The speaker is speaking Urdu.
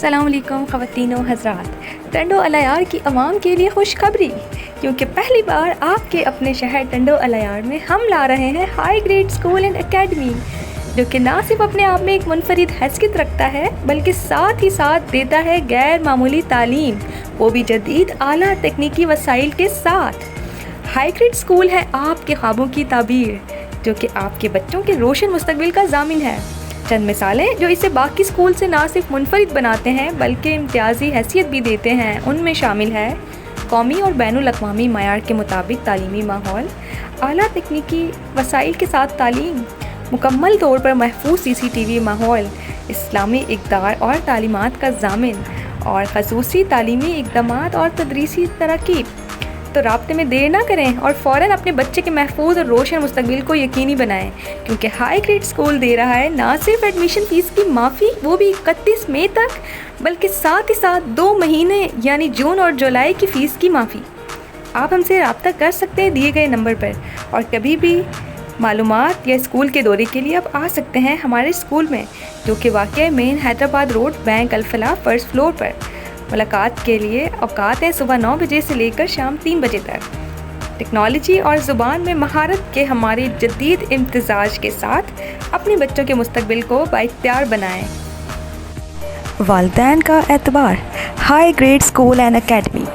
السلام علیکم خواتین و حضرات، ٹنڈو الیار کی عوام کے لیے خوشخبری، کیونکہ پہلی بار آپ کے اپنے شہر ٹنڈو الیار میں ہم لا رہے ہیں High Grade School and Academy, جو کہ نہ صرف اپنے آپ میں ایک منفرد حیثیت رکھتا ہے بلکہ ساتھ ہی ساتھ دیتا ہے غیر معمولی تعلیم، وہ بھی جدید اعلیٰ تکنیکی وسائل کے ساتھ۔ ہائی گریڈ اسکول ہے آپ کے خوابوں کی تعبیر، جو کہ آپ کے بچوں کے روشن مستقبل کا ضامن ہے۔ چند مثالیں جو اسے باقی اسکول سے نہ صرف منفرد بناتے ہیں بلکہ امتیازی حیثیت بھی دیتے ہیں، ان میں شامل ہے قومی اور بین الاقوامی معیار کے مطابق تعلیمی ماحول، اعلیٰ تکنیکی وسائل کے ساتھ تعلیم، مکمل طور پر محفوظ CCTV ماحول، اسلامی اقدار اور تعلیمات کا ضامن، اور خصوصی تعلیمی اقدامات اور تدریسی تراکیب۔ تو رابطے میں دیر نہ کریں اور فوراً اپنے بچے کے محفوظ اور روشن مستقبل کو یقینی بنائیں، کیونکہ ہائی گریڈ اسکول دے رہا ہے نہ صرف ایڈمیشن فیس کی معافی، وہ بھی 31 مئی تک، بلکہ ساتھ ہی ساتھ 2 مہینے یعنی جون اور جولائی کی فیس کی معافی۔ آپ ہم سے رابطہ کر سکتے ہیں دیے گئے نمبر پر، اور کبھی بھی معلومات یا اسکول کے دورے کے لیے آپ آ سکتے ہیں ہمارے اسکول میں، جو کہ واقع مین حیدرآباد روڈ، بینک الفلاح، فرسٹ فلور پر۔ ملاقات کے لیے اوقات ہیں صبح 9 بجے سے لے کر شام 3 بجے تک۔ ٹیکنالوجی اور زبان میں مہارت کے ہمارے جدید امتزاج کے ساتھ اپنے بچوں کے مستقبل کو بااختیار بنائیں۔ والدین کا اعتبار، High Grade School and academy.